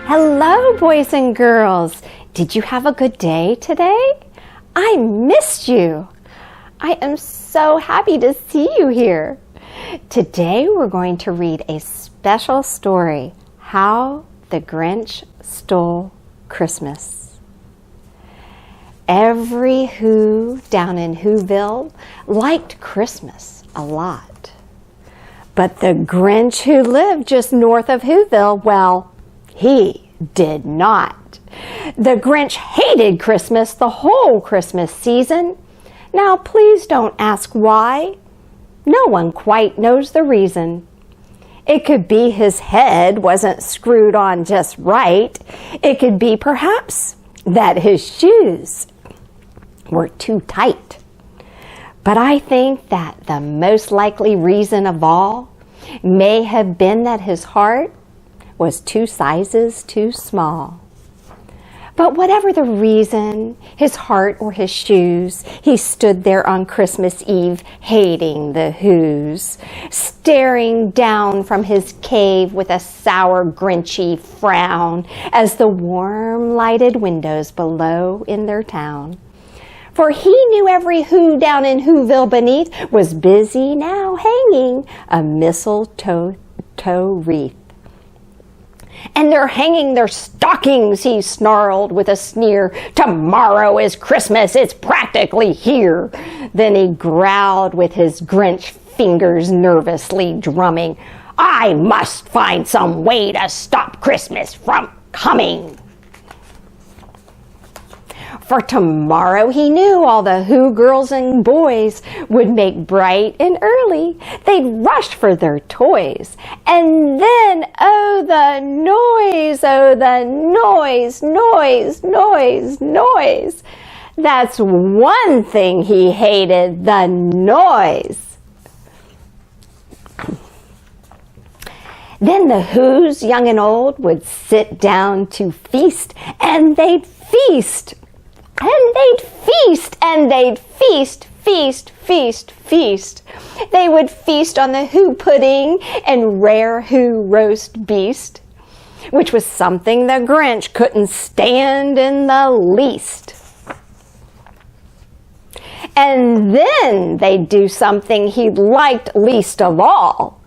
Hello, boys and girls. Did you have a good day today? I missed you. I am so happy to see you here. Today we're going to read a special story, How the Grinch Stole Christmas. Every Who down in Whoville liked Christmas a lot. But the Grinch who lived just north of Whoville, well, he did not. The Grinch hated Christmas the whole Christmas season. Now, please don't ask why. No one quite knows the reason. It could be his head wasn't screwed on just right. It could be perhaps that his shoes were too tight. But I think that the most likely reason of all may have been that his heart was 2 sizes too small. But whatever the reason, his heart or his shoes, he stood there on Christmas Eve hating the Whos, staring down from his cave with a sour, Grinchy frown as the warm lighted windows below in their town. For he knew every Who down in Whoville beneath was busy now hanging a mistletoe wreath. And they're hanging their stockings, he snarled with a sneer. Tomorrow is Christmas, it's practically here. Then he growled with his Grinch fingers nervously drumming. I must find some way to stop Christmas from coming. For tomorrow he knew all the Who girls and boys would make bright and early. They'd rush for their toys. And then, oh, the noise, noise. That's one thing he hated, the noise. Then the Whos, young and old, would sit down to feast, and they'd feast. And they'd feast, and they'd feast. They would feast on the Who pudding and rare Who roast beast, which was something the Grinch couldn't stand in the least. And then they'd do something he liked least of all.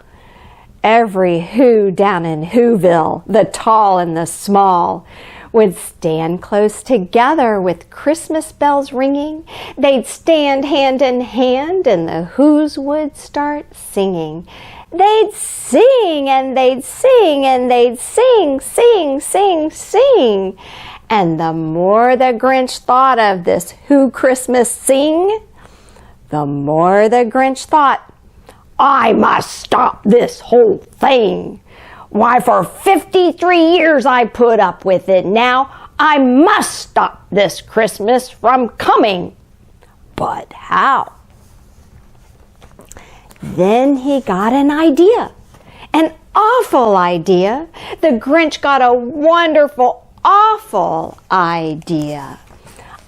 Every Who down in Whoville, the tall and the small, would stand close together with Christmas bells ringing. They'd stand hand in hand and the Whos would start singing. They'd sing and they'd sing and they'd sing. And the more the Grinch thought of this Who Christmas sing, the more the Grinch thought, I must stop this whole thing. Why, for 53 years I put up with it. Now I must stop this Christmas from coming. But how? Then he got an idea. An awful idea. The Grinch got a wonderful, awful idea.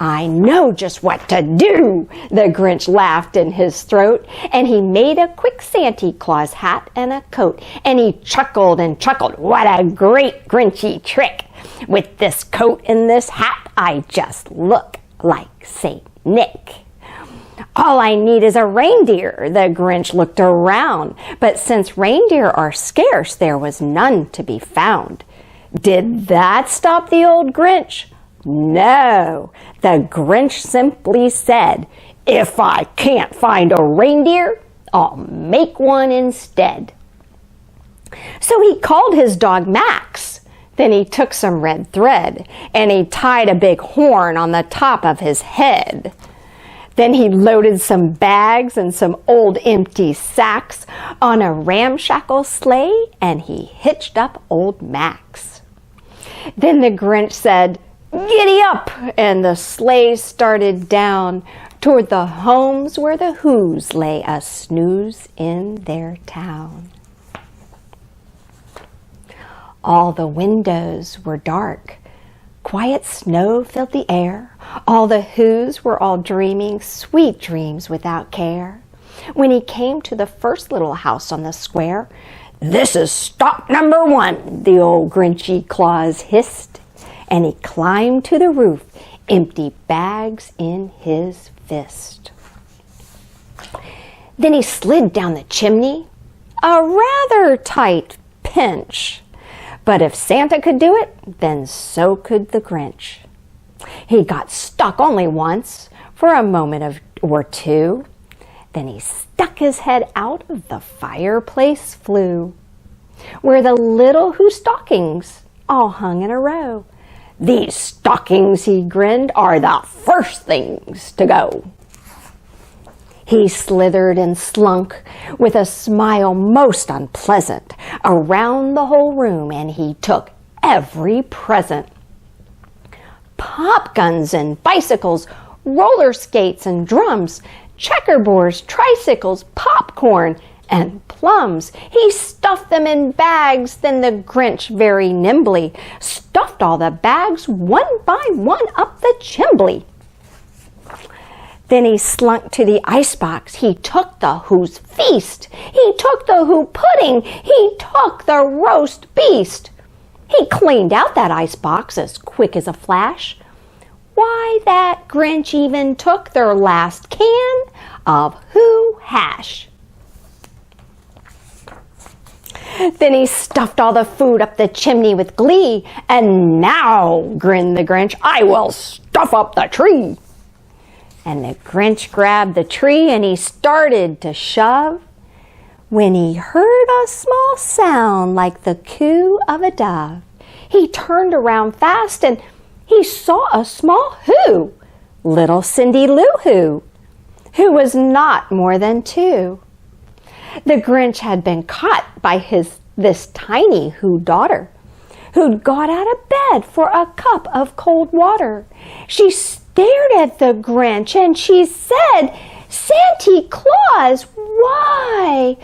I know just what to do, the Grinch laughed in his throat, and he made a quick Santa Claus hat and a coat, and he chuckled and chuckled. What a great Grinchy trick! With this coat and this hat, I just look like Saint Nick. All I need is a reindeer, the Grinch looked around, but since reindeer are scarce, there was none to be found. Did that stop the old Grinch? No, the Grinch simply said, if I can't find a reindeer, I'll make one instead. So he called his dog Max. Then he took some red thread and he tied a big horn on the top of his head. Then he loaded some bags and some old empty sacks on a ramshackle sleigh and he hitched up old Max. Then the Grinch said, Giddy up! And the sleigh started down toward the homes where the Whos lay a snooze in their town. All the windows were dark. Quiet snow filled the air. All the Whos were all dreaming sweet dreams without care. When he came to the first little house on the square, "This is stop number 1, the old Grinchy Claus hissed, and he climbed to the roof, empty bags in his fist. Then he slid down the chimney, a rather tight pinch. But if Santa could do it, then so could the Grinch. He got stuck only once, for a moment or two. Then he stuck his head out of the fireplace flue, where the little stockings all hung in a row. "These stockings," he grinned, "are the first things to go." He slithered and slunk with a smile most unpleasant around the whole room, and he took every present. Pop guns and bicycles, roller skates and drums, checkerboards, tricycles, popcorn, and plums. He stuffed them in bags. Then the Grinch very nimbly stuffed all the bags one by one up the chimbley. Then he slunk to the icebox. He took the Who's feast. He took the Who pudding. He took the roast beast. He cleaned out that icebox as quick as a flash. Why, that Grinch even took their last can of Who hash. Then he stuffed all the food up the chimney with glee. "And now," grinned the Grinch, "I will stuff up the tree." And the Grinch grabbed the tree and he started to shove, when he heard a small sound like the coo of a dove. He turned around fast and he saw a small Who, little Cindy Lou Who was not more than 2. The Grinch had been caught by this tiny Who daughter, who'd got out of bed for a cup of cold water. She stared at the Grinch and she said, "Santa Claus, why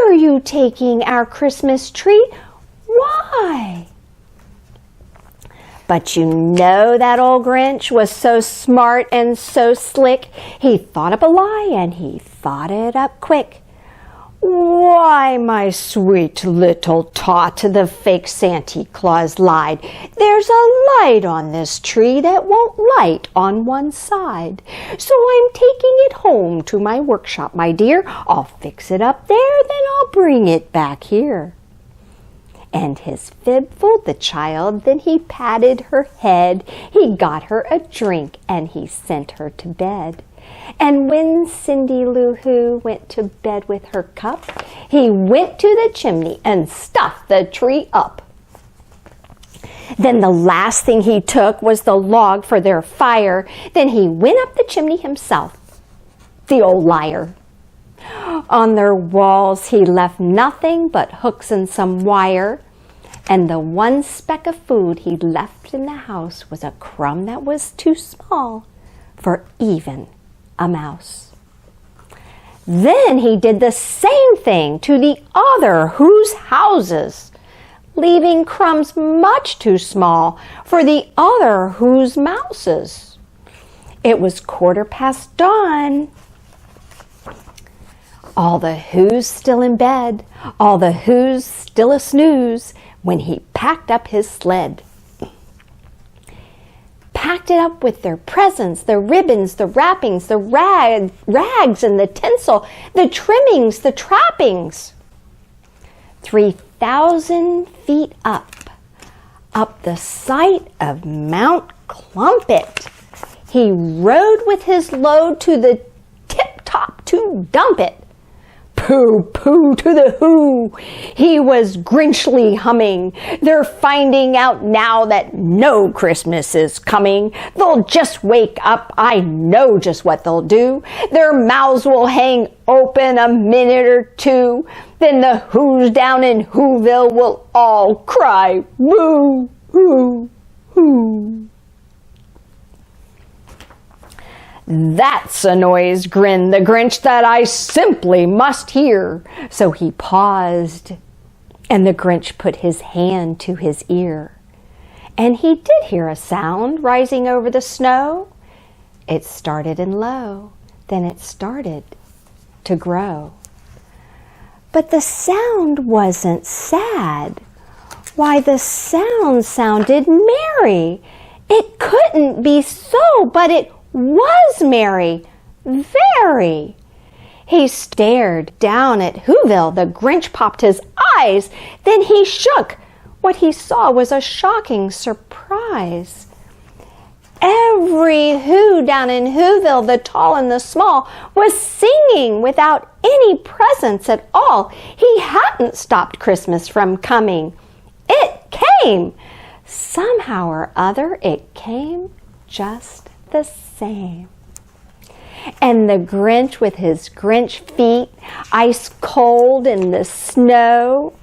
are you taking our Christmas tree? Why?" But you know that old Grinch was so smart and so slick, he thought up a lie and he thought it up quick. "Why, my sweet little tot," the fake Santa Claus lied, "there's a light on this tree that won't light on one side. So I'm taking it home to my workshop, my dear. I'll fix it up there, then I'll bring it back here." And his fib fooled the child, then he patted her head. He got her a drink and he sent her to bed. And when Cindy Lou Who went to bed with her cup, he went to the chimney and stuffed the tree up. Then the last thing he took was the log for their fire. Then he went up the chimney himself, the old liar. On their walls he left nothing but hooks and some wire, and the one speck of food he left in the house was a crumb that was too small for even a mouse. Then he did the same thing to the other Who's houses, leaving crumbs much too small for the other Who's mouses. It was 1/4 dawn. All the Who's still in bed, all the Who's still a snooze, when he packed up his sled. Packed it up with their presents, the ribbons, the wrappings, the rags and the tinsel, the trimmings, the trappings. 3,000 feet up the site of Mount Clumpit, he rode with his load to the tip-top to dump it. Pooh, pooh to the Who, he was Grinchly humming. They're finding out now that no Christmas is coming. They'll just wake up, I know just what they'll do. Their mouths will hang open a minute or two. Then the Who's down in Whoville will all cry, "Boo, hoo, hoo." "That's a noise," grinned the Grinch, "that I simply must hear." So he paused, and the Grinch put his hand to his ear. And he did hear a sound rising over the snow. It started in low, then it started to grow. But the sound wasn't sad. Why, the sound sounded merry. It couldn't be so, but it was merry, very. He stared down at Whoville. The Grinch popped his eyes. Then he shook. What he saw was a shocking surprise. Every Who down in Whoville, the tall and the small, was singing without any presents at all. He hadn't stopped Christmas from coming. It came. Somehow or other, it came just the same. And the Grinch with his Grinch feet, ice cold in the snow,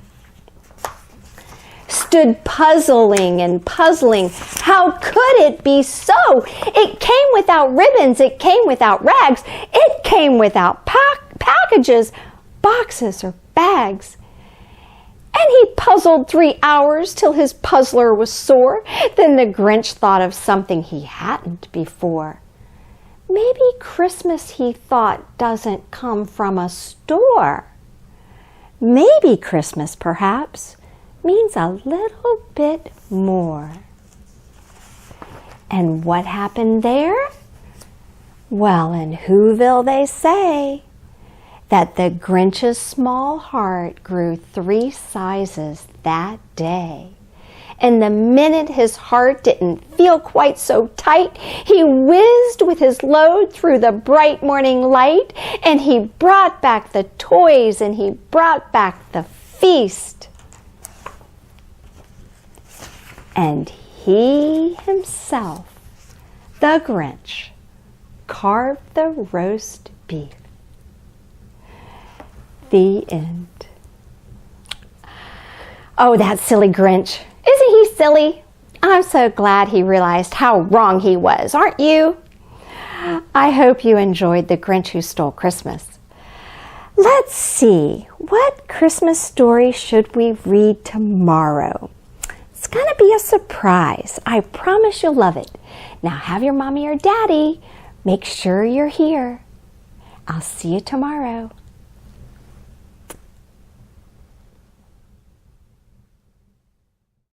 stood puzzling and puzzling. How could it be so? It came without ribbons. It came without rags. It came without packages, boxes, or bags. And he puzzled 3 hours till his puzzler was sore. Then the Grinch thought of something he hadn't before. Maybe Christmas, he thought, doesn't come from a store. Maybe Christmas, perhaps, means a little bit more. And what happened there? Well, in Whoville they say that the Grinch's small heart grew 3 sizes that day. And the minute his heart didn't feel quite so tight, he whizzed with his load through the bright morning light, and he brought back the toys, and he brought back the feast. And he himself, the Grinch, carved the roast beef. The end. Oh, that silly Grinch. Isn't he silly? I'm so glad he realized how wrong he was, aren't you? I hope you enjoyed The Grinch Who Stole Christmas. Let's see, what Christmas story should we read tomorrow? It's going to be a surprise. I promise you'll love it. Now have your mommy or daddy make sure you're here. I'll see you tomorrow.